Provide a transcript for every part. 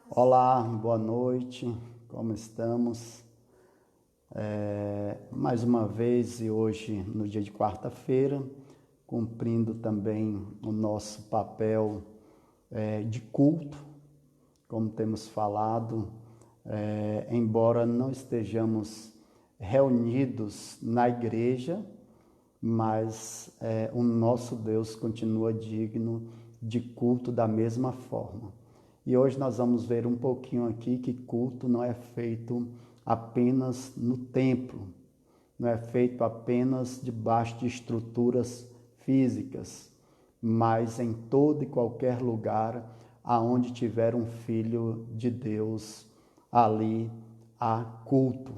Olá, boa noite, como estamos? Mais uma vez e hoje no dia de quarta-feira, cumprindo também o nosso papel de culto, como temos falado, embora não estejamos reunidos na igreja, mas o nosso Deus continua digno de culto da mesma forma. E hoje nós vamos ver um pouquinho aqui que culto não é feito apenas no templo, não é feito apenas debaixo de estruturas físicas, mas em todo e qualquer lugar aonde tiver um filho de Deus, ali há culto.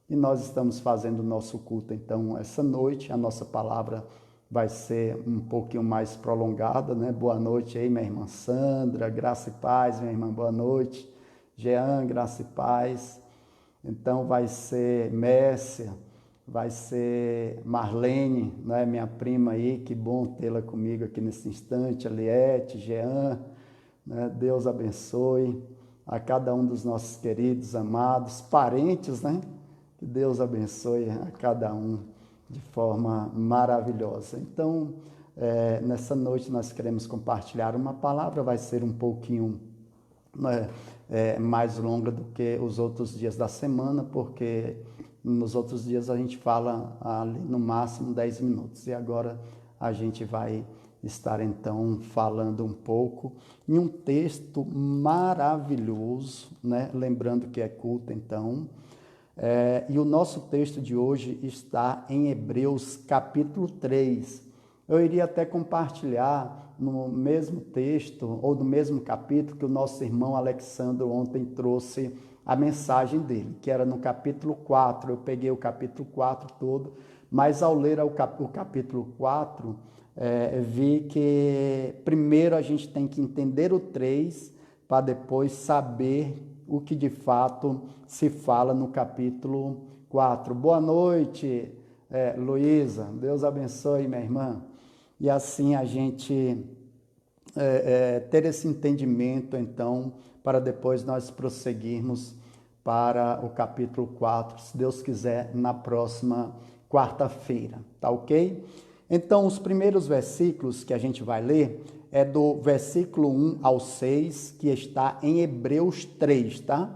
E nós estamos fazendo o nosso culto, então, essa noite, a nossa palavra vai ser um pouquinho mais prolongada, né? Boa noite aí, minha irmã Sandra, graça e paz, minha irmã, boa noite. Jean, graça e paz. Então, vai ser Mércia, vai ser Marlene, né? Minha prima aí, que bom tê-la comigo aqui nesse instante, Aliete, Jean, né? Deus abençoe a cada um dos nossos queridos, amados, parentes, né? Que Deus abençoe a cada um de forma maravilhosa. Então, nessa noite nós queremos compartilhar uma palavra, vai ser um pouquinho mais longa do que os outros dias da semana, porque nos outros dias a gente fala ali no máximo 10 minutos. E agora a gente vai estar então falando um pouco em um texto maravilhoso, né? Lembrando que é culto então. E o nosso texto de hoje está em Hebreus capítulo 3. Eu iria até compartilhar no mesmo texto ou no mesmo capítulo que o nosso irmão Alexandre ontem trouxe a mensagem dele, que era no capítulo 4. Eu peguei o capítulo 4 todo, mas ao ler o capítulo 4, vi que primeiro a gente tem que entender o 3 para depois saber o que de fato se fala no capítulo 4. Boa noite, Luísa. Deus abençoe, minha irmã. E assim a gente ter esse entendimento, então, para depois nós prosseguirmos para o capítulo 4, se Deus quiser, na próxima quarta-feira, tá ok? Então, os primeiros versículos que a gente vai ler é do versículo 1 ao 6, que está em Hebreus 3, tá?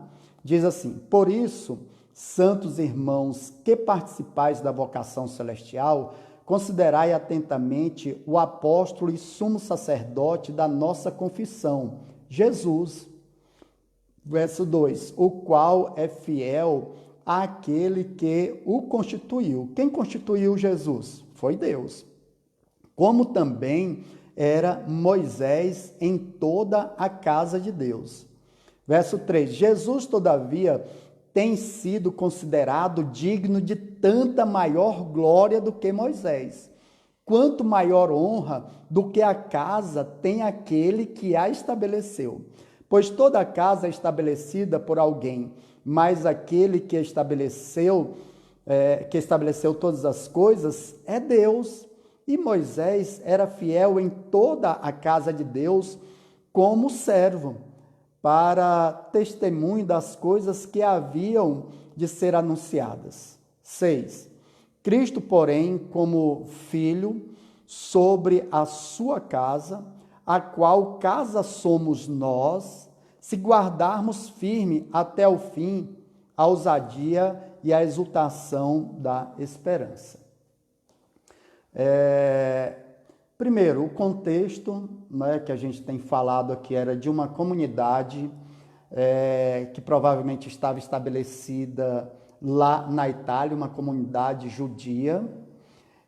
Diz assim: por isso, santos irmãos que participais da vocação celestial, considerai atentamente o apóstolo e sumo sacerdote da nossa confissão, Jesus. Verso 2, o qual é fiel àquele que o constituiu. Quem constituiu Jesus? Foi Deus. Como também era Moisés em toda a casa de Deus. Verso 3, Jesus, todavia, tem sido considerado digno de tanta maior glória do que Moisés. Quanto maior honra do que a casa tem aquele que a estabeleceu. Pois toda a casa é estabelecida por alguém, mas aquele que estabeleceu todas as coisas é Deus. E Moisés era fiel em toda a casa de Deus como servo, para testemunho das coisas que haviam de ser anunciadas. 6. Cristo, porém, como filho, sobre a sua casa, a qual casa somos nós, se guardarmos firme até o fim a ousadia e a exultação da esperança. Primeiro, o contexto, né, que a gente tem falado aqui era de uma comunidade que provavelmente estava estabelecida lá na Itália, uma comunidade judia.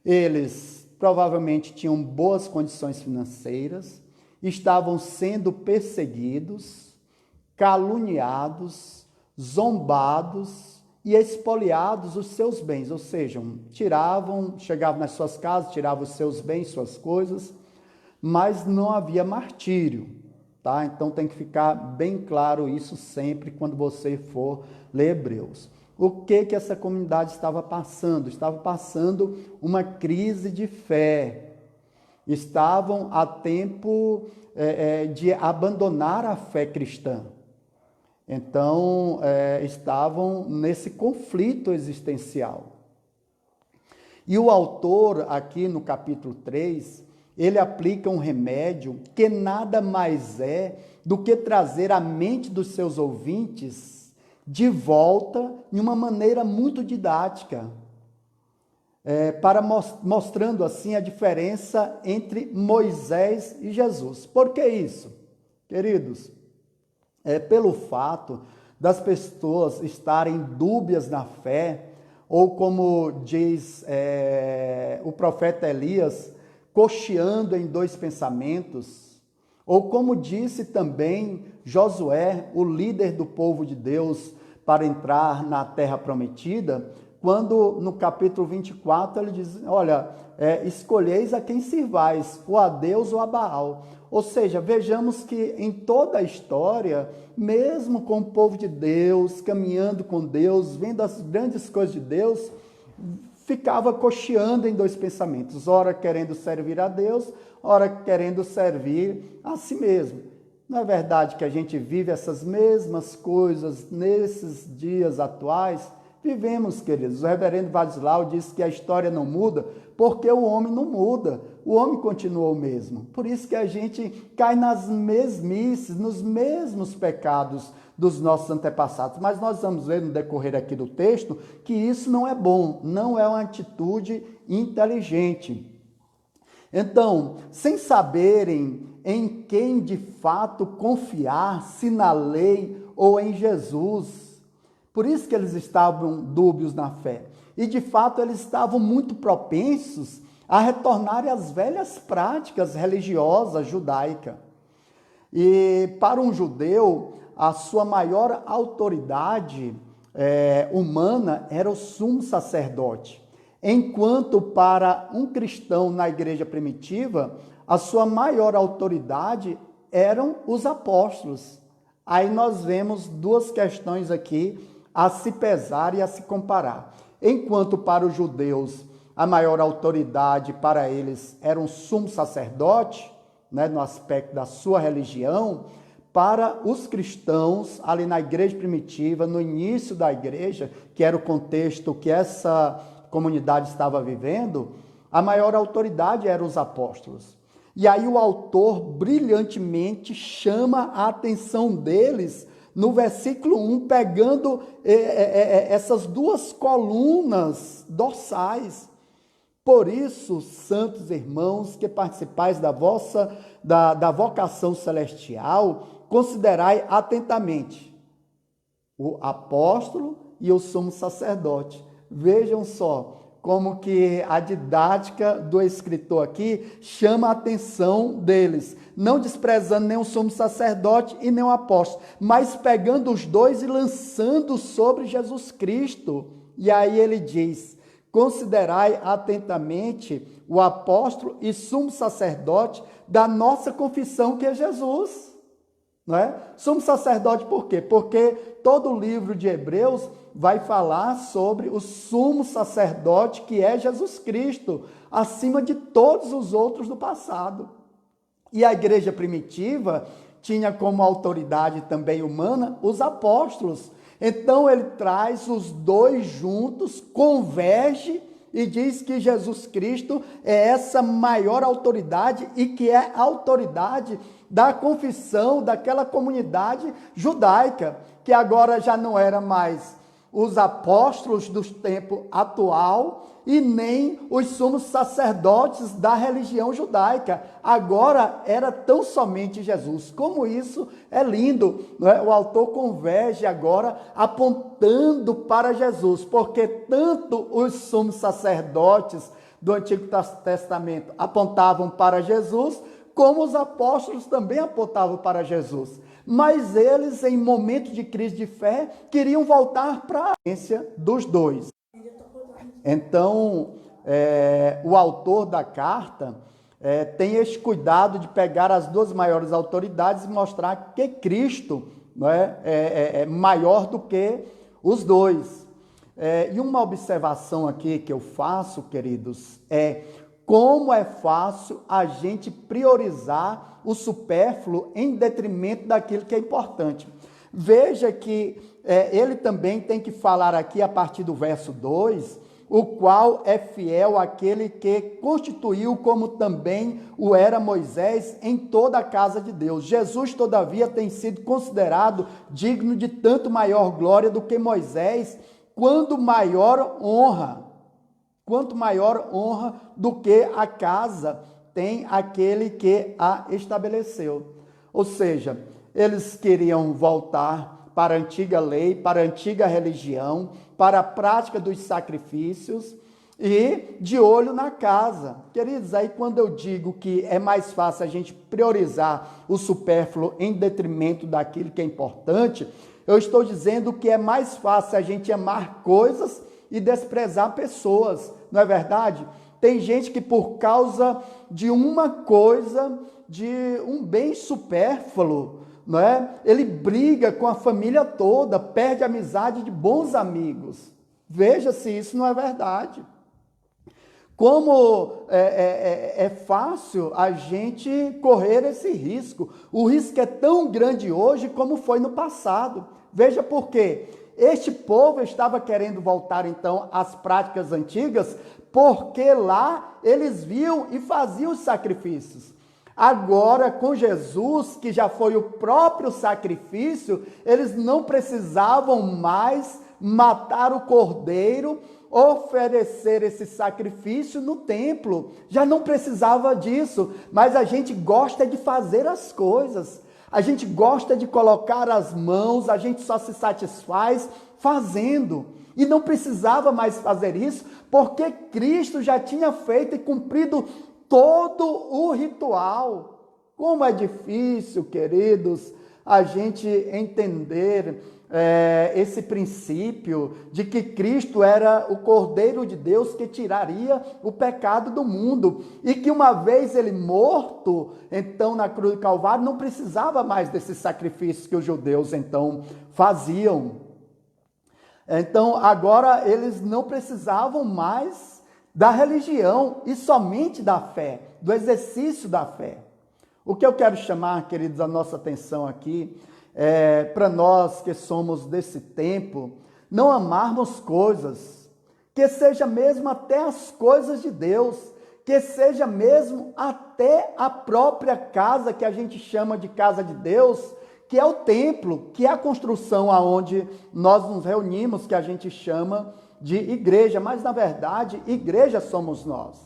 Eles provavelmente tinham boas condições financeiras, estavam sendo perseguidos, caluniados, zombados e expoliados os seus bens, ou seja, chegavam nas suas casas, tiravam os seus bens, suas coisas, mas não havia martírio, tá? Então tem que ficar bem claro isso sempre quando você for ler Hebreus. O que essa comunidade estava passando? Estava passando uma crise de fé. estavam a tempo de abandonar a fé cristã. Então, estavam nesse conflito existencial. E o autor, aqui no capítulo 3, ele aplica um remédio que nada mais é do que trazer a mente dos seus ouvintes de volta de uma maneira muito didática, mostrando assim a diferença entre Moisés e Jesus. Por que isso? Queridos, pelo fato das pessoas estarem dúbias na fé, ou como diz o profeta Elias, cocheando em dois pensamentos, ou como disse também Josué, o líder do povo de Deus, para entrar na terra prometida, quando no capítulo 24 ele diz, olha, escolheis a quem sirvais, ou a Deus ou a Baal. Ou seja, vejamos que em toda a história, mesmo com o povo de Deus, caminhando com Deus, vendo as grandes coisas de Deus, ficava cocheando em dois pensamentos, ora querendo servir a Deus, ora querendo servir a si mesmo. Não é verdade que a gente vive essas mesmas coisas nesses dias atuais? Vivemos, queridos. O reverendo Vadislau disse que a história não muda porque o homem não muda. O homem continua o mesmo. Por isso que a gente cai nas mesmices, nos mesmos pecados dos nossos antepassados. Mas nós vamos ver no decorrer aqui do texto que isso não é bom, não é uma atitude inteligente. Então, sem saberem em quem de fato confiar, se na lei ou em Jesus, por isso que eles estavam dúbios na fé. E, de fato, eles estavam muito propensos a retornarem às velhas práticas religiosas judaicas. E, para um judeu, a sua maior autoridade humana era o sumo sacerdote. Enquanto, para um cristão na igreja primitiva, a sua maior autoridade eram os apóstolos. Aí nós vemos duas questões aqui a se pesar e a se comparar. Enquanto para os judeus a maior autoridade para eles era um sumo sacerdote, no aspecto da sua religião, para os cristãos, ali na igreja primitiva, no início da igreja, que era o contexto que essa comunidade estava vivendo, a maior autoridade eram os apóstolos. E aí o autor brilhantemente chama a atenção deles no versículo 1, pegando essas duas colunas dorsais. Por isso, santos irmãos, que participais da vocação celestial, considerai atentamente o apóstolo e o sumo sacerdote. Vejam só como que a didática do escritor aqui chama a atenção deles, não desprezando nem o sumo sacerdote e nem o apóstolo, mas pegando os dois e lançando sobre Jesus Cristo. E aí ele diz, considerai atentamente o apóstolo e sumo sacerdote da nossa confissão, que é Jesus. Não é? Sumo sacerdote por quê? Porque todo o livro de Hebreus vai falar sobre o sumo sacerdote, que é Jesus Cristo, acima de todos os outros do passado. E a igreja primitiva tinha como autoridade também humana os apóstolos. Então ele traz os dois juntos, converge e diz que Jesus Cristo é essa maior autoridade e que é a autoridade da confissão daquela comunidade judaica, que agora já não era mais os apóstolos do tempo atual e nem os sumos sacerdotes da religião judaica. Agora era tão somente Jesus. Como isso é lindo, não é? O autor converge agora apontando para Jesus, porque tanto os sumos sacerdotes do Antigo Testamento apontavam para Jesus, como os apóstolos também apontavam para Jesus. Mas eles, em momentos de crise de fé, queriam voltar para a essência dos dois. Então, o autor da carta tem esse cuidado de pegar as duas maiores autoridades e mostrar que Cristo é maior do que os dois. E uma observação aqui que eu faço, queridos, é como é fácil a gente priorizar o supérfluo em detrimento daquilo que é importante. Veja que ele também tem que falar aqui a partir do verso 2, o qual é fiel àquele que constituiu, como também o era Moisés, em toda a casa de Deus. Jesus, todavia, tem sido considerado digno de tanto maior glória do que Moisés, quanto maior honra do que a casa tem aquele que a estabeleceu. Ou seja, eles queriam voltar para a antiga lei, para a antiga religião, para a prática dos sacrifícios e de olho na casa. Queridos, aí quando eu digo que é mais fácil a gente priorizar o supérfluo em detrimento daquilo que é importante, eu estou dizendo que é mais fácil a gente amar coisas e desprezar pessoas, não é verdade? Tem gente que por causa de uma coisa, de um bem supérfluo, não é? Ele briga com a família toda, perde a amizade de bons amigos. Veja se isso não é verdade. Como é fácil a gente correr esse risco. O risco é tão grande hoje como foi no passado. Veja por quê. Este povo estava querendo voltar então às práticas antigas, porque lá eles viam e faziam os sacrifícios. Agora, com Jesus, que já foi o próprio sacrifício, eles não precisavam mais matar o cordeiro, oferecer esse sacrifício no templo. Já não precisava disso, mas a gente gosta de fazer as coisas. A gente gosta de colocar as mãos, a gente só se satisfaz fazendo. E não precisava mais fazer isso, porque Cristo já tinha feito e cumprido todo o ritual. Como é difícil, queridos, a gente entender esse princípio de que Cristo era o Cordeiro de Deus que tiraria o pecado do mundo e que uma vez ele morto, então na cruz do Calvário, não precisava mais desses sacrifícios que os judeus então faziam. Então agora eles não precisavam mais da religião e somente da fé, do exercício da fé. O que eu quero chamar, queridos, a nossa atenção aqui, para nós que somos desse tempo, não amarmos coisas, que seja mesmo até as coisas de Deus, que seja mesmo até a própria casa que a gente chama de casa de Deus, que é o templo, que é a construção aonde nós nos reunimos, que a gente chama de igreja, mas na verdade, igreja somos nós.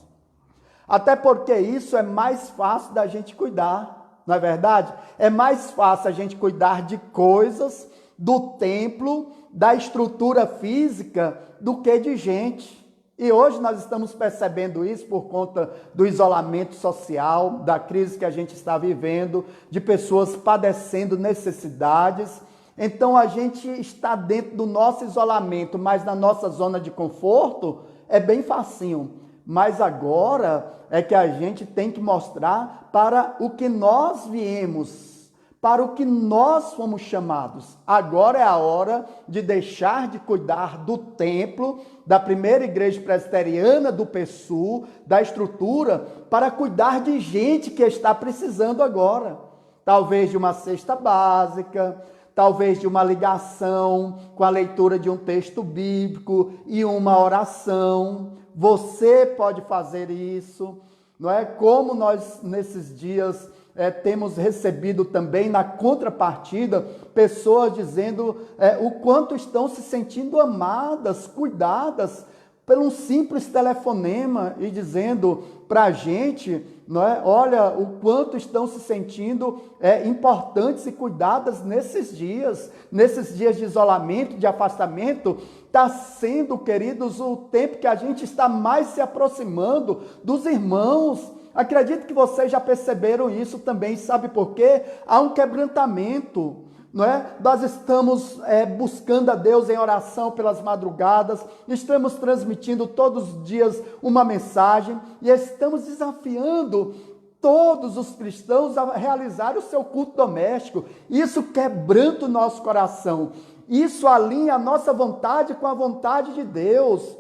Até porque isso é mais fácil da gente cuidar, não é verdade? É mais fácil a gente cuidar de coisas, do templo, da estrutura física, do que de gente. E hoje nós estamos percebendo isso por conta do isolamento social, da crise que a gente está vivendo, de pessoas padecendo necessidades. Então a gente está dentro do nosso isolamento, mas na nossa zona de conforto é bem facinho. Mas agora é que a gente tem que mostrar para o que nós viemos, para o que nós fomos chamados. Agora é a hora de deixar de cuidar do templo, da primeira igreja presbiteriana do PSUL, da estrutura, para cuidar de gente que está precisando agora. Talvez de uma cesta básica, talvez de uma ligação com a leitura de um texto bíblico e uma oração. Você pode fazer isso, não é? Como nós nesses dias temos recebido também na contrapartida pessoas dizendo o quanto estão se sentindo amadas, cuidadas por um simples telefonema e dizendo para a gente, não é? Olha o quanto estão se sentindo importantes e cuidadas nesses dias de isolamento, de afastamento. Está sendo, queridos, o tempo que a gente está mais se aproximando dos irmãos. Acredito que vocês já perceberam isso também. Sabe por quê? Há um quebrantamento, não é? Nós estamos buscando a Deus em oração pelas madrugadas, estamos transmitindo todos os dias uma mensagem e estamos desafiando todos os cristãos a realizar o seu culto doméstico. Isso quebranta o nosso coração. Isso alinha a nossa vontade com a vontade de Deus.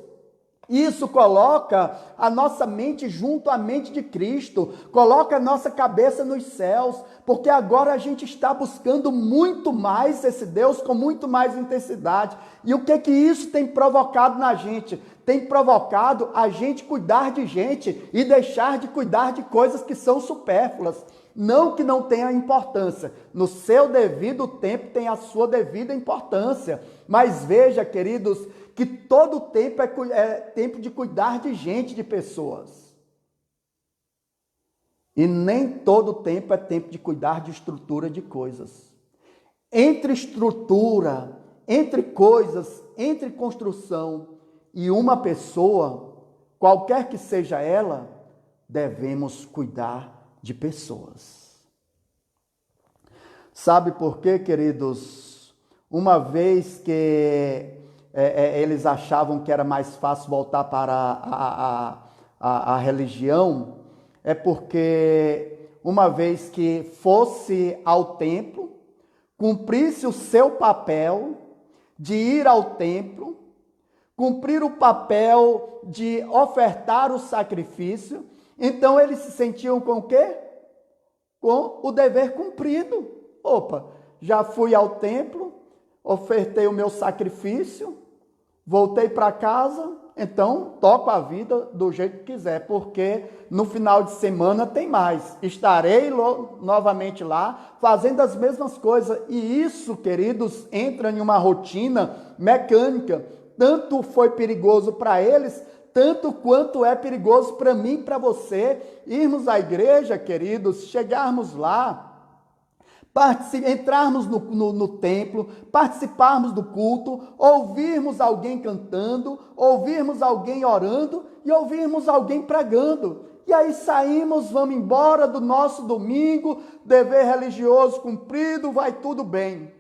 Isso coloca a nossa mente junto à mente de Cristo, coloca a nossa cabeça nos céus, porque agora a gente está buscando muito mais esse Deus com muito mais intensidade. E o que isso tem provocado na gente? Tem provocado a gente cuidar de gente e deixar de cuidar de coisas que são supérfluas. Não que não tenha importância, no seu devido tempo tem a sua devida importância. Mas veja, queridos, que todo tempo é tempo de cuidar de gente, de pessoas. E nem todo tempo é tempo de cuidar de estrutura de coisas. Entre estrutura, entre coisas, entre construção e uma pessoa, qualquer que seja ela, devemos cuidar de pessoas. Sabe por quê, queridos? Uma vez que eles achavam que era mais fácil voltar para a religião, é porque uma vez que fosse ao templo, cumprisse o seu papel de ir ao templo, cumprir o papel de ofertar o sacrifício, então eles se sentiam com o quê? Com o dever cumprido. Opa, já fui ao templo, ofertei o meu sacrifício, voltei para casa, então toco a vida do jeito que quiser, porque no final de semana tem mais. Estarei novamente lá, fazendo as mesmas coisas. E isso, queridos, entra em uma rotina mecânica. Tanto foi perigoso para eles, tanto quanto é perigoso para mim e para você. Irmos à igreja, queridos, chegarmos lá, entrarmos no templo, participarmos do culto, ouvirmos alguém cantando, ouvirmos alguém orando e ouvirmos alguém pregando. E aí saímos, vamos embora do nosso domingo, dever religioso cumprido, vai tudo bem.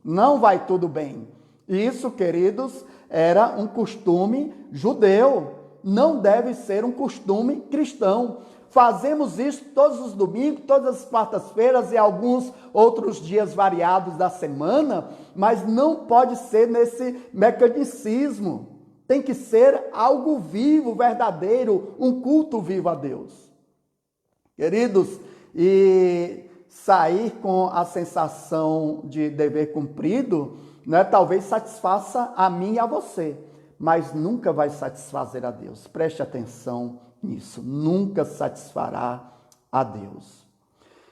Não vai tudo bem. Isso, queridos, era um costume judeu, não deve ser um costume cristão. Fazemos isso todos os domingos, todas as quartas-feiras e alguns outros dias variados da semana, mas não pode ser nesse mecanicismo. Tem que ser algo vivo, verdadeiro, um culto vivo a Deus. Queridos, e sair com a sensação de dever cumprido, né, talvez satisfaça a mim e a você, mas nunca vai satisfazer a Deus. Preste atenção nisso, nunca satisfará a Deus.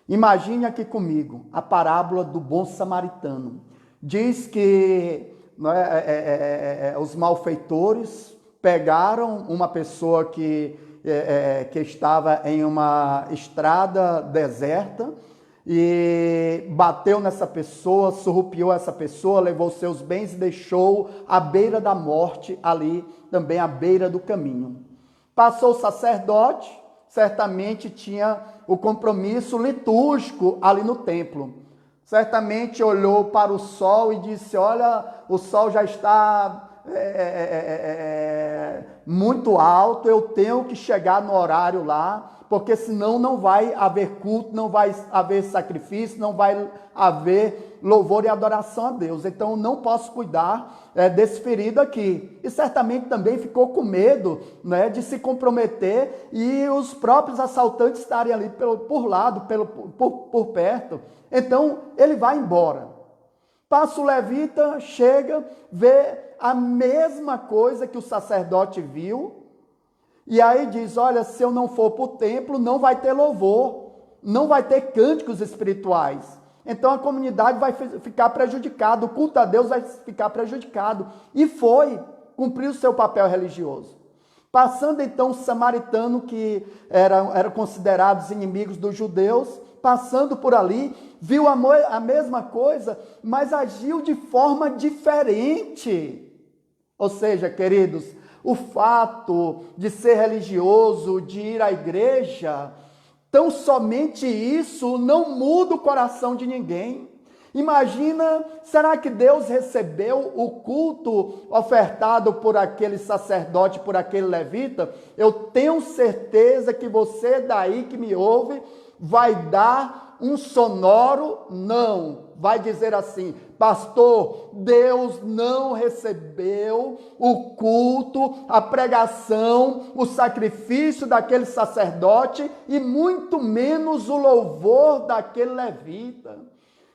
Imagine aqui comigo a parábola do bom samaritano. Diz que os malfeitores pegaram uma pessoa que estava em uma estrada deserta e bateu nessa pessoa, surrupiou essa pessoa, levou seus bens e deixou à beira da morte, ali também à beira do caminho. Passou o sacerdote, certamente tinha o compromisso litúrgico ali no templo. Certamente olhou para o sol e disse: olha, o sol já está muito alto, eu tenho que chegar no horário lá, porque senão não vai haver culto, não vai haver sacrifício, não vai haver louvor e adoração a Deus. Então não posso cuidar desse ferido aqui. E certamente também ficou com medo, né, de se comprometer e os próprios assaltantes estarem ali por lado, por perto. Então ele vai embora. Passa o levita, chega, vê a mesma coisa que o sacerdote viu, e aí diz: olha, se eu não for para o templo, não vai ter louvor, não vai ter cânticos espirituais. Então a comunidade vai ficar prejudicada, o culto a Deus vai ficar prejudicado. E foi, cumpriu o seu papel religioso. Passando então o samaritano, que eram considerados inimigos dos judeus, passando por ali, viu a mesma coisa, mas agiu de forma diferente. Ou seja, queridos, o fato de ser religioso, de ir à igreja, tão somente isso não muda o coração de ninguém. Imagina, será que Deus recebeu o culto ofertado por aquele sacerdote, por aquele levita? Eu tenho certeza que você daí que me ouve vai dar dar um sonoro não. Vai dizer assim: pastor, Deus não recebeu o culto, a pregação, o sacrifício daquele sacerdote e muito menos o louvor daquele levita.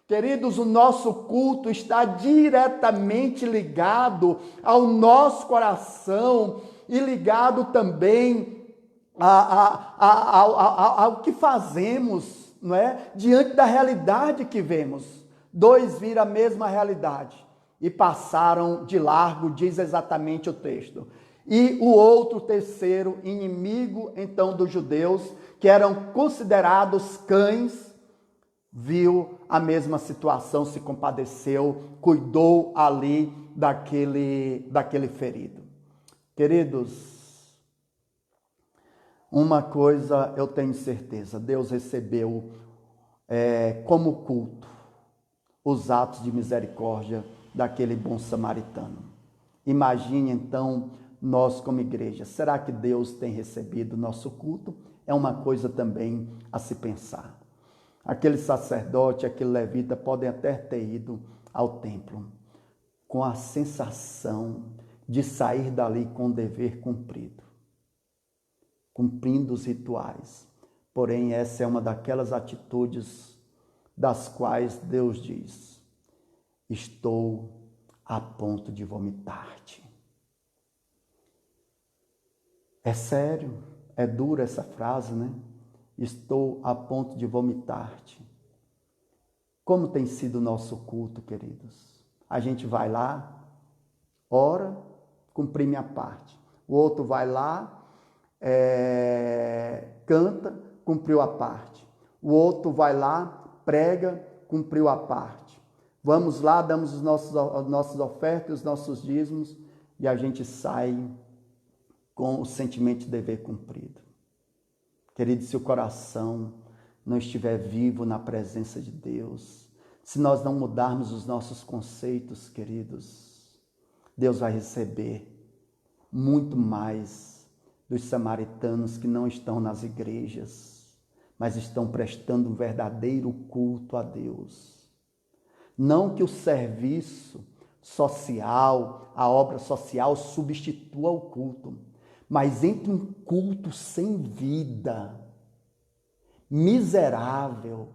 Queridos, o nosso culto está diretamente ligado ao nosso coração e ligado também ao que fazemos, não é? Diante da realidade que vemos. Dois viram a mesma realidade e passaram de largo, diz exatamente o texto. E o outro, terceiro, inimigo então dos judeus, que eram considerados cães, viu a mesma situação, se compadeceu, cuidou ali daquele ferido. Queridos, uma coisa eu tenho certeza: Deus recebeu como culto os atos de misericórdia daquele bom samaritano. Imagine então nós como igreja, será que Deus tem recebido o nosso culto? É uma coisa também a se pensar. Aquele sacerdote, aquele levita podem até ter ido ao templo com a sensação de sair dali com o dever cumprido, cumprindo os rituais. Porém, essa é uma daquelas atitudes das quais Deus diz: estou a ponto de vomitar-te. É sério, é dura essa frase, né? Estou a ponto de vomitar-te. Como tem sido o nosso culto, queridos? A gente vai lá, ora, cumpri minha parte. O outro vai lá, canta, cumpriu a parte. O outro vai lá, prega, cumpriu a parte. Vamos lá, damos as nossas ofertas, os nossos dízimos, e a gente sai com o sentimento de dever cumprido. Querido, se o coração não estiver vivo na presença de Deus, se nós não mudarmos os nossos conceitos, queridos, Deus vai receber muito mais dos samaritanos que não estão nas igrejas, mas estão prestando um verdadeiro culto a Deus. Não que o serviço social, a obra social substitua o culto, mas entre um culto sem vida, miserável,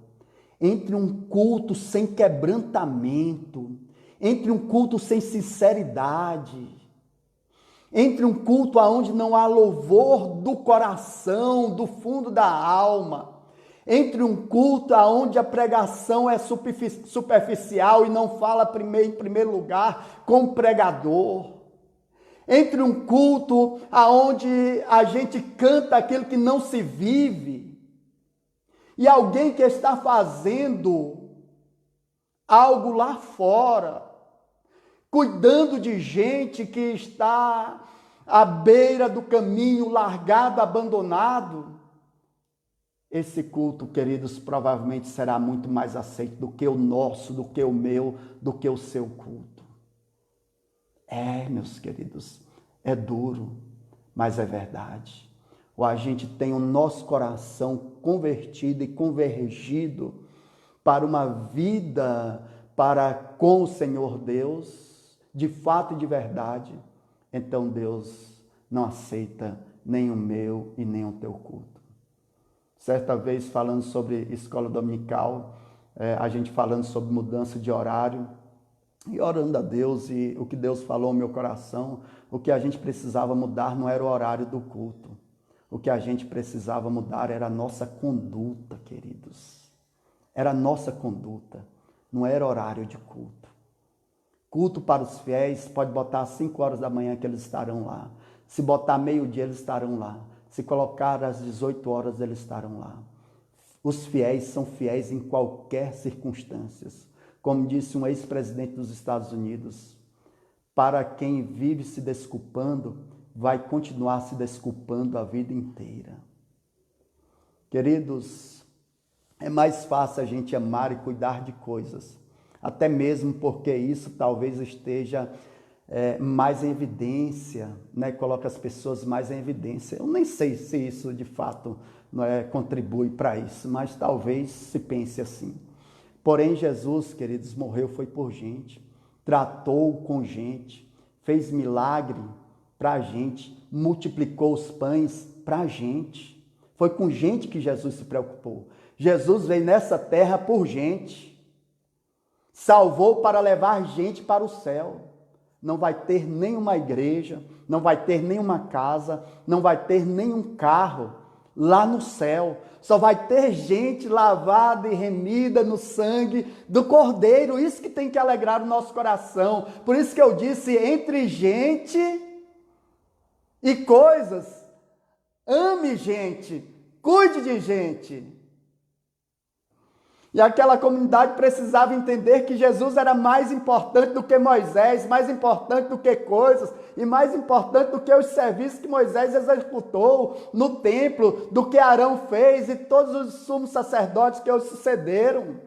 entre um culto sem quebrantamento, entre um culto sem sinceridade, entre um culto onde não há louvor do coração, do fundo da alma, entre um culto onde a pregação é superficial e não fala em primeiro lugar com o pregador, entre um culto aonde a gente canta aquilo que não se vive, e alguém que está fazendo algo lá fora, cuidando de gente que está à beira do caminho, largado, abandonado, esse culto, queridos, provavelmente será muito mais aceito do que o nosso, do que o meu, do que o seu culto. Meus queridos, é duro, mas é verdade. Ou a gente tem o nosso coração convertido e convergido para uma vida com o Senhor Deus, de fato e de verdade, então Deus não aceita nem o meu e nem o teu culto. Certa vez, falando sobre escola dominical, a gente falando sobre mudança de horário, e orando a Deus, e o que Deus falou no meu coração, o que a gente precisava mudar não era o horário do culto. O que a gente precisava mudar era a nossa conduta, queridos. Era a nossa conduta, não era horário de culto. Culto para os fiéis, pode botar às 5 horas da manhã que eles estarão lá. Se botar meio-dia, eles estarão lá. Se colocar às 18 horas, eles estarão lá. Os fiéis são fiéis em qualquer circunstância. Como disse um ex-presidente dos Estados Unidos, para quem vive se desculpando, vai continuar se desculpando a vida inteira. Queridos, é mais fácil a gente amar e cuidar de coisas, até mesmo porque isso talvez esteja mais em evidência, né? Coloca as pessoas mais em evidência. Eu nem sei se isso de fato não é, contribui para isso, mas talvez se pense assim. Porém, Jesus, queridos, morreu foi por gente, tratou com gente, fez milagre para a gente, multiplicou os pães para a gente. Foi com gente que Jesus se preocupou. Jesus veio nessa terra por gente, salvou para levar gente para o céu. Não vai ter nenhuma igreja, não vai ter nenhuma casa, não vai ter nenhum carro lá no céu. Só vai ter gente lavada e remida no sangue do Cordeiro. Isso que tem que alegrar o nosso coração. Por isso que eu disse, entre gente e coisas, ame gente, cuide de gente. E aquela comunidade precisava entender que Jesus era mais importante do que Moisés, mais importante do que coisas, e mais importante do que os serviços que Moisés executou no templo, do que Arão fez e todos os sumos sacerdotes que os sucederam.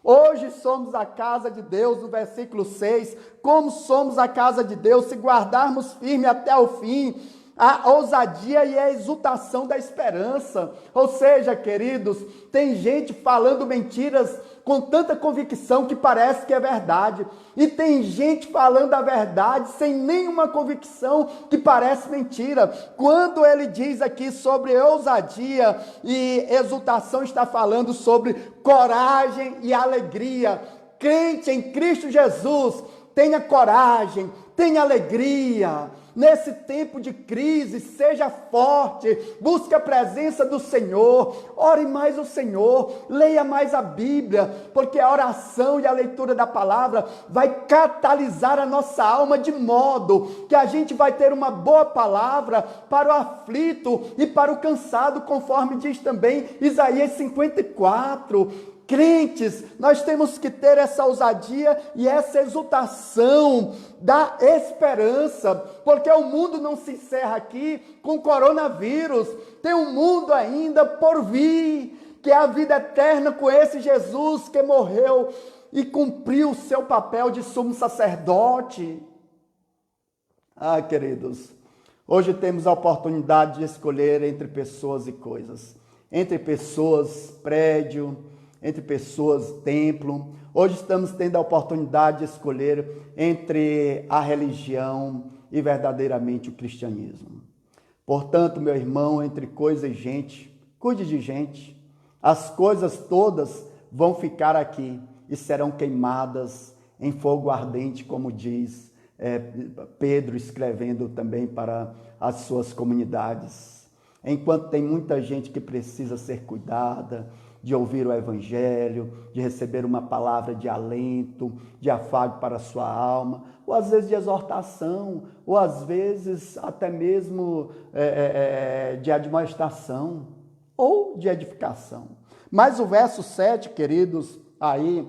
Hoje somos a casa de Deus, no versículo 6, como somos a casa de Deus, se guardarmos firme até o fim, a ousadia e a exultação da esperança. Ou seja, queridos, tem gente falando mentiras com tanta convicção que parece que é verdade. E tem gente falando a verdade sem nenhuma convicção que parece mentira. Quando ele diz aqui sobre ousadia e exultação, está falando sobre coragem e alegria. Crente em Cristo Jesus, tenha coragem, tenha alegria. Nesse tempo de crise, seja forte, busque a presença do Senhor, ore mais o Senhor, leia mais a Bíblia, porque a oração e a leitura da palavra vai catalisar a nossa alma de modo que a gente vai ter uma boa palavra para o aflito e para o cansado, conforme diz também Isaías 54. Crentes, nós temos que ter essa ousadia e essa exultação da esperança, porque o mundo não se encerra aqui com o coronavírus, tem um mundo ainda por vir, que é a vida eterna com esse Jesus que morreu e cumpriu o seu papel de sumo sacerdote. Ah, queridos, hoje temos a oportunidade de escolher entre pessoas e coisas, entre pessoas, prédio, entre pessoas, templo. Hoje estamos tendo a oportunidade de escolher entre a religião e verdadeiramente o cristianismo. Portanto, meu irmão, entre coisa e gente, cuide de gente. As coisas todas vão ficar aqui e serão queimadas em fogo ardente, como diz Pedro, escrevendo também para as suas comunidades. Enquanto tem muita gente que precisa ser cuidada, de ouvir o Evangelho, de receber uma palavra de alento, de afago para a sua alma, ou às vezes de exortação, ou às vezes até mesmo de admoestação, ou de edificação. Mas o verso 7, queridos, aí,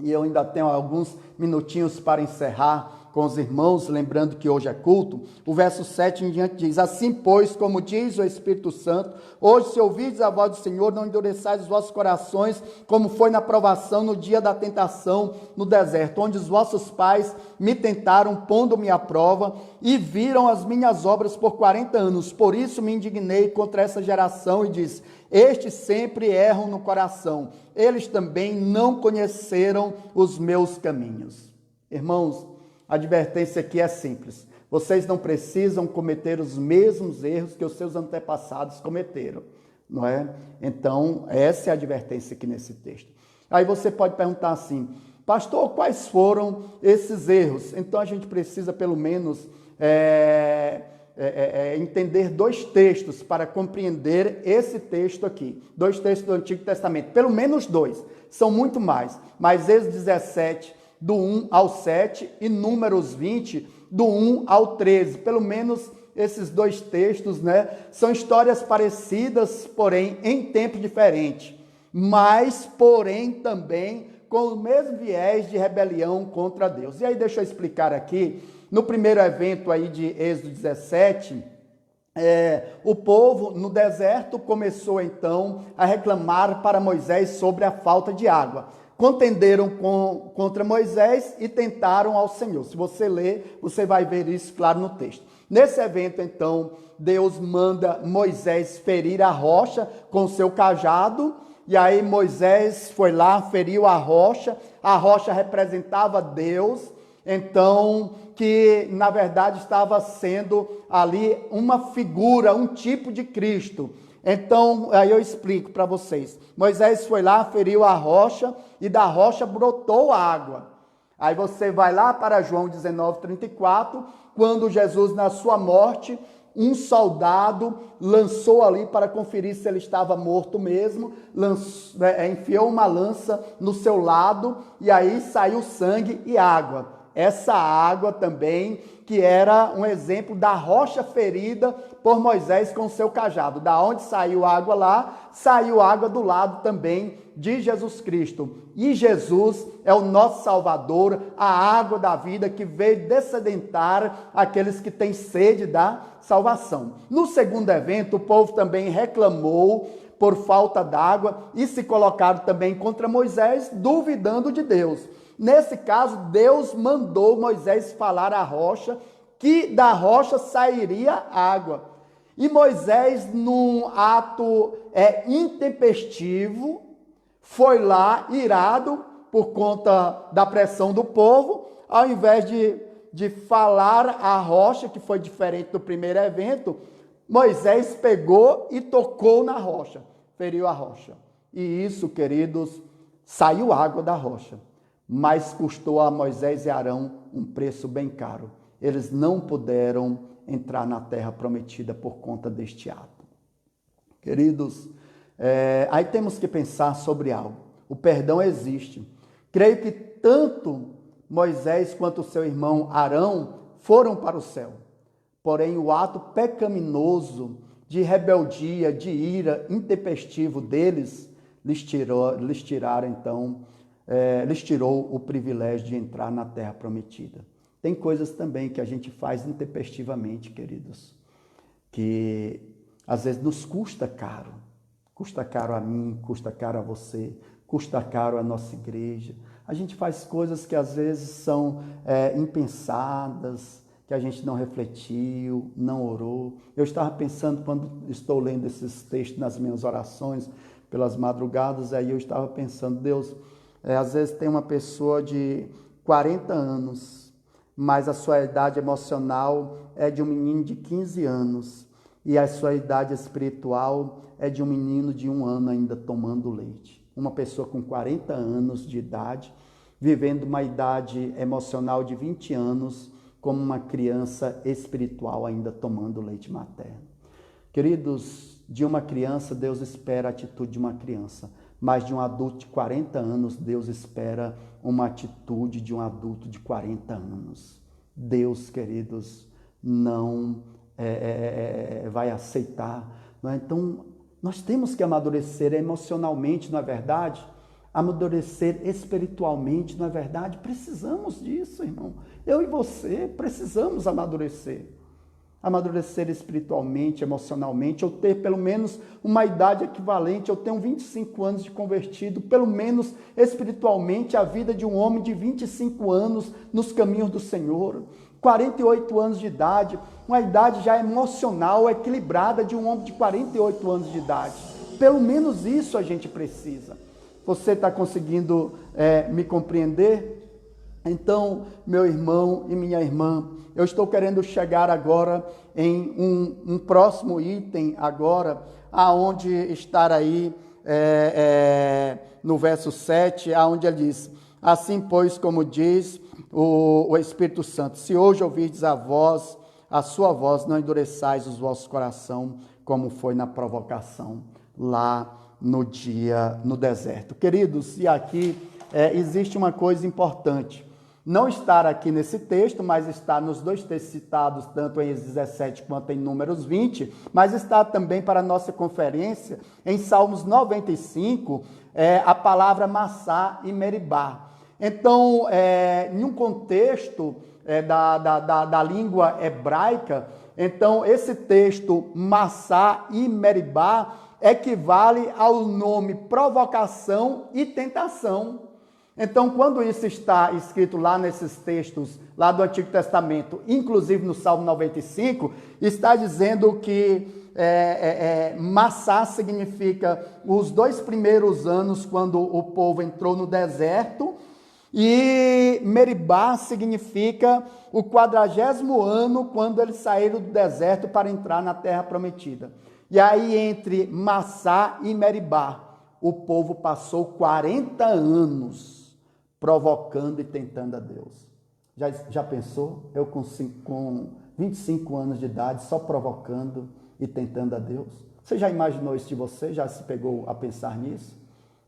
e eu ainda tenho alguns minutinhos para encerrar com os irmãos, lembrando que hoje é culto, o verso 7 em diante diz: assim, pois, como diz o Espírito Santo, hoje se ouvides a voz do Senhor, não endureçais os vossos corações, como foi na provação no dia da tentação no deserto, onde os vossos pais me tentaram, pondo-me à prova, e viram as minhas obras por 40 anos. Por isso me indignei contra essa geração e disse: estes sempre erram no coração, eles também não conheceram os meus caminhos. Irmãos, a advertência aqui é simples. Vocês não precisam cometer os mesmos erros que os seus antepassados cometeram, não é? Então, essa é a advertência aqui nesse texto. Aí você pode perguntar assim: pastor, quais foram esses erros? Então, a gente precisa, pelo menos, entender dois textos para compreender esse texto aqui. Dois textos do Antigo Testamento, pelo menos dois. São muito mais. Mas Êxodo 17, do 1 ao 7, e Números 20, do 1 ao 13. Pelo menos esses dois textos, né? São histórias parecidas, porém em tempo diferente. Mas, porém, também com o mesmo viés de rebelião contra Deus. E aí deixa eu explicar aqui. No primeiro evento aí de Êxodo 17, o povo no deserto começou então a reclamar para Moisés sobre a falta de água. Contenderam contra Moisés e tentaram ao Senhor. Se você ler, você vai ver isso claro no texto. Nesse evento, então, Deus manda Moisés ferir a rocha com seu cajado, e aí Moisés foi lá, feriu a rocha representava Deus, então, que na verdade estava sendo ali uma figura, um tipo de Cristo. Então, aí eu explico para vocês. Moisés foi lá, feriu a rocha, e da rocha brotou água. Aí você vai lá para João 19:34, quando Jesus, na sua morte, um soldado lançou ali para conferir se ele estava morto mesmo, enfiou uma lança no seu lado, e aí saiu sangue e água. Essa água também, que era um exemplo da rocha ferida por Moisés com o seu cajado. Da onde saiu água lá, saiu água do lado também de Jesus Cristo. E Jesus é o nosso Salvador, a água da vida que veio dessedentar aqueles que têm sede da salvação. No segundo evento, o povo também reclamou por falta d'água e se colocaram também contra Moisés, duvidando de Deus. Nesse caso, Deus mandou Moisés falar à rocha, que da rocha sairia água. E Moisés, num ato intempestivo, foi lá, irado, por conta da pressão do povo, ao invés de falar à rocha, que foi diferente do primeiro evento, Moisés pegou e tocou na rocha, feriu a rocha. E isso, queridos, saiu água da rocha. Mas custou a Moisés e Arão um preço bem caro. Eles não puderam entrar na terra prometida por conta deste ato. Queridos, aí temos que pensar sobre algo. O perdão existe. Creio que tanto Moisés quanto seu irmão Arão foram para o céu. Porém, o ato pecaminoso de rebeldia, de ira intempestivo deles, lhes tirou o privilégio de entrar na terra prometida. Tem coisas também que a gente faz intempestivamente, queridos, que às vezes nos custa caro. Custa caro a mim, custa caro a você, custa caro a nossa igreja. A gente faz coisas que às vezes são impensadas, que a gente não refletiu, não orou. Eu estava pensando, quando estou lendo esses textos nas minhas orações, pelas madrugadas, aí eu estava pensando, Deus, às vezes tem uma pessoa de 40 anos, mas a sua idade emocional é de um menino de 15 anos, e a sua idade espiritual é de um menino de 1 ano ainda tomando leite. Uma pessoa com 40 anos de idade, vivendo uma idade emocional de 20 anos, como uma criança espiritual ainda tomando leite materno. Queridos, de uma criança, Deus espera a atitude de uma criança, mas de um adulto de 40 anos, Deus espera uma atitude de um adulto de 40 anos. Deus, queridos, não vai aceitar. Não é? Então, nós temos que amadurecer emocionalmente, não é verdade? Amadurecer espiritualmente, não é verdade? Precisamos disso, irmão. Eu e você precisamos amadurecer. Amadurecer espiritualmente, emocionalmente, ou ter pelo menos uma idade equivalente. Eu tenho 25 anos de convertido, pelo menos espiritualmente, a vida de um homem de 25 anos nos caminhos do Senhor. 48 anos de idade, uma idade já emocional, equilibrada de um homem de 48 anos de idade. Pelo menos isso a gente precisa. Você está conseguindo me compreender? Então, meu irmão e minha irmã, eu estou querendo chegar agora em um próximo item agora, aonde estar aí no verso 7, aonde ele diz, assim pois, como diz o Espírito Santo, se hoje ouvirdes a sua voz, não endureçais os vossos corações, como foi na provocação lá no deserto. Queridos, e aqui existe uma coisa importante. Não estar aqui nesse texto, mas está nos dois textos citados, tanto em 17 quanto em Números 20, mas está também para a nossa conferência, em Salmos 95, a palavra Massá e Meribá. Então, em um contexto da língua hebraica, então esse texto Massá e Meribá equivale ao nome provocação e tentação. Então, quando isso está escrito lá nesses textos, lá do Antigo Testamento, inclusive no Salmo 95, está dizendo que Massá significa os 2 primeiros anos quando o povo entrou no deserto, e Meribá significa o 40º ano quando eles saíram do deserto para entrar na terra prometida. E aí entre Massá e Meribá, o povo passou 40 anos provocando e tentando a Deus. Já pensou? Eu com 25 anos de idade só provocando e tentando a Deus? Você já imaginou isso de você? Já se pegou a pensar nisso?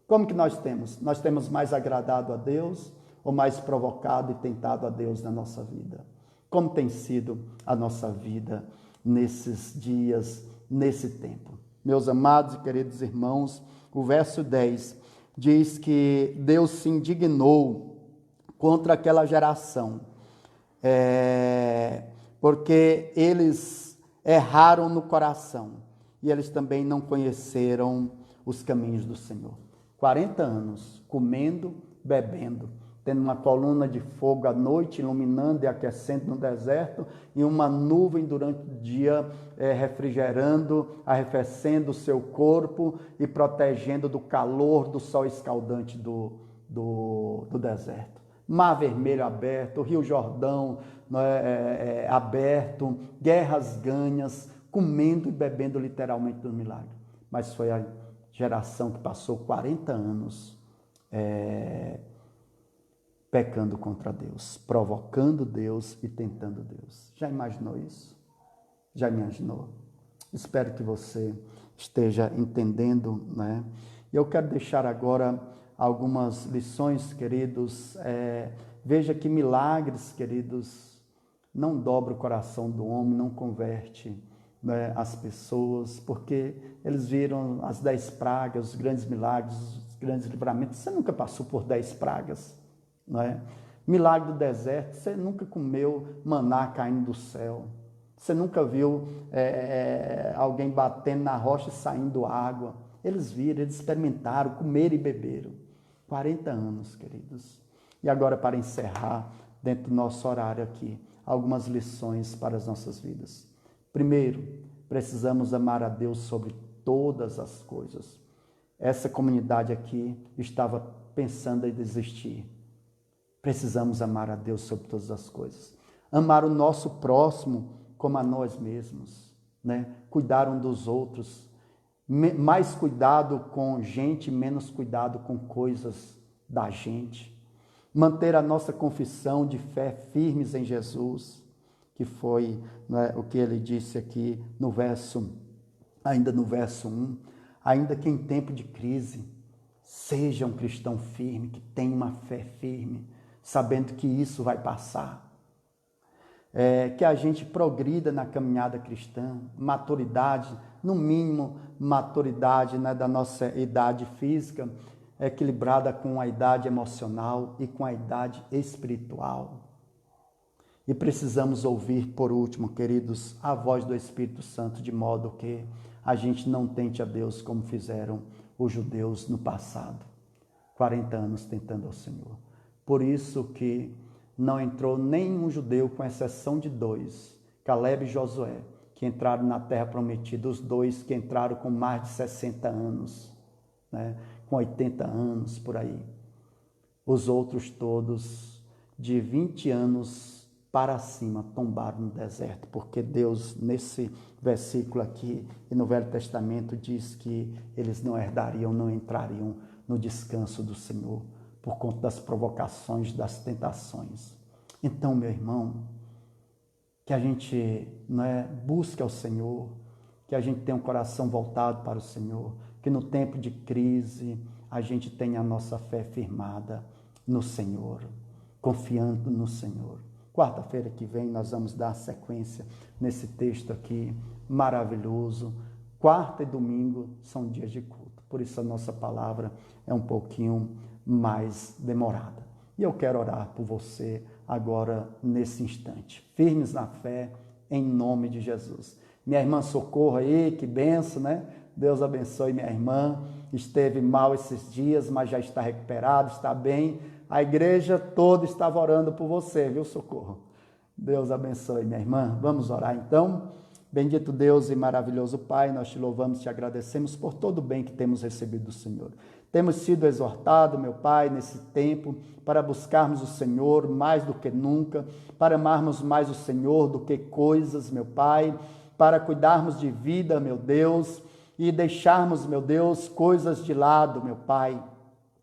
Como que nós temos? Nós temos mais agradado a Deus ou mais provocado e tentado a Deus na nossa vida? Como tem sido a nossa vida nesses dias, nesse tempo? Meus amados e queridos irmãos, o verso 10 diz que Deus se indignou contra aquela geração, porque eles erraram no coração e eles também não conheceram os caminhos do Senhor. 40 anos comendo, bebendo, tendo uma coluna de fogo à noite, iluminando e aquecendo no deserto, e uma nuvem durante o dia refrigerando, arrefecendo o seu corpo e protegendo do calor do sol escaldante do deserto. Mar Vermelho aberto, Rio Jordão aberto, guerras ganhas, comendo e bebendo literalmente do milagre. Mas foi a geração que passou 40 anos pecando contra Deus, provocando Deus e tentando Deus. Já imaginou isso? Já imaginou? Espero que você esteja entendendo, né? E eu quero deixar agora algumas lições, queridos. Veja que milagres, queridos, não dobra o coração do homem, não converte, né, as pessoas, porque eles viram as 10 pragas, os grandes milagres, os grandes livramentos. Você nunca passou por 10 pragas, não é? Milagre do deserto, você nunca comeu maná caindo do céu, você nunca viu alguém batendo na rocha e saindo água. Eles viram, eles experimentaram, comeram e beberam. 40 anos, queridos. E agora, para encerrar, dentro do nosso horário aqui, algumas lições para as nossas vidas. Primeiro, precisamos amar a Deus sobre todas as coisas. Essa comunidade aqui estava pensando em desistir. Precisamos amar a Deus sobre todas as coisas. Amar o nosso próximo como a nós mesmos, né? Cuidar um dos outros. Mais cuidado com gente, menos cuidado com coisas da gente. Manter a nossa confissão de fé firmes em Jesus, que foi, né, o que ele disse aqui ainda no verso 1. Ainda que em tempo de crise, seja um cristão firme, que tenha uma fé firme, sabendo que isso vai passar. Que a gente progrida na caminhada cristã, maturidade, no mínimo maturidade, né, da nossa idade física, equilibrada com a idade emocional e com a idade espiritual. E precisamos ouvir, por último, queridos, a voz do Espírito Santo, de modo que a gente não tente a Deus como fizeram os judeus no passado, 40 anos tentando ao Senhor. Por isso que não entrou nenhum judeu, com exceção de 2, Caleb e Josué, que entraram na terra prometida, os 2 que entraram com mais de 60 anos, né, com 80 anos, por aí. Os outros todos, de 20 anos para cima, tombaram no deserto, porque Deus, nesse versículo aqui e no Velho Testamento, diz que eles não herdariam, não entrariam no descanso do Senhor, por conta das provocações, das tentações. Então, meu irmão, que a gente busque ao Senhor, que a gente tenha um coração voltado para o Senhor, que no tempo de crise a gente tenha a nossa fé firmada no Senhor, confiando no Senhor. Quarta-feira que vem nós vamos dar sequência nesse texto aqui maravilhoso. Quarta e domingo são dias de culto, por isso a nossa palavra é um pouquinho mais demorada. E eu quero orar por você agora, nesse instante. Firmes na fé, em nome de Jesus. Minha irmã Socorro aí, que benção, né? Deus abençoe minha irmã. Esteve mal esses dias, mas já está recuperada, está bem. A igreja toda estava orando por você, viu, Socorro? Deus abençoe, minha irmã. Vamos orar então. Bendito Deus e maravilhoso Pai, nós te louvamos e te agradecemos por todo o bem que temos recebido do Senhor. Temos sido exortados, meu Pai, nesse tempo, para buscarmos o Senhor mais do que nunca, para amarmos mais o Senhor do que coisas, meu Pai, para cuidarmos de vida, meu Deus, e deixarmos, meu Deus, coisas de lado, meu Pai.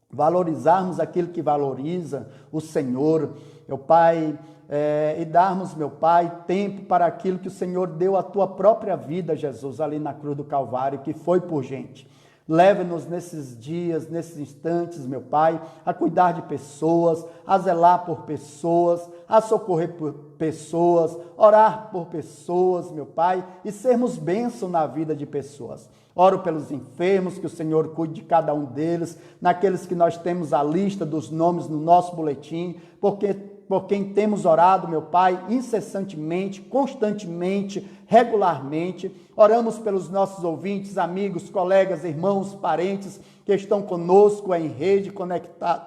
Valorizarmos aquilo que valoriza o Senhor, meu Pai, e darmos, meu Pai, tempo para aquilo que o Senhor deu à tua própria vida, Jesus, ali na cruz do Calvário, que foi por gente. Leve-nos nesses dias, nesses instantes, meu Pai, a cuidar de pessoas, a zelar por pessoas, a socorrer por pessoas, orar por pessoas, meu Pai, e sermos bênção na vida de pessoas. Oro pelos enfermos, que o Senhor cuide de cada um deles, naqueles que nós temos a lista dos nomes no nosso boletim, por quem temos orado, meu Pai, incessantemente, constantemente, regularmente. Oramos pelos nossos ouvintes, amigos, colegas, irmãos, parentes que estão conosco em rede conectada.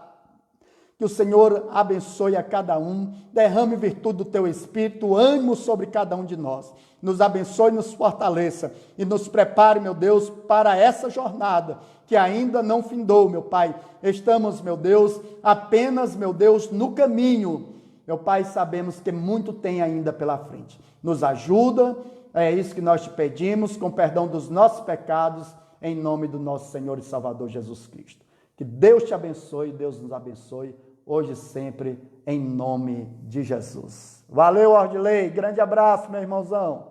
Que o Senhor abençoe a cada um, derrame virtude do teu Espírito, ânimo sobre cada um de nós. Nos abençoe, nos fortaleça e nos prepare, meu Deus, para essa jornada que ainda não findou, meu Pai. Estamos, meu Deus, apenas, meu Deus, no caminho. Meu Pai, sabemos que muito tem ainda pela frente. Nos ajuda, é isso que nós te pedimos, com perdão dos nossos pecados, em nome do nosso Senhor e Salvador Jesus Cristo. Que Deus te abençoe, Deus nos abençoe, hoje e sempre, em nome de Jesus. Valeu, Ordilei, grande abraço, meu irmãozão.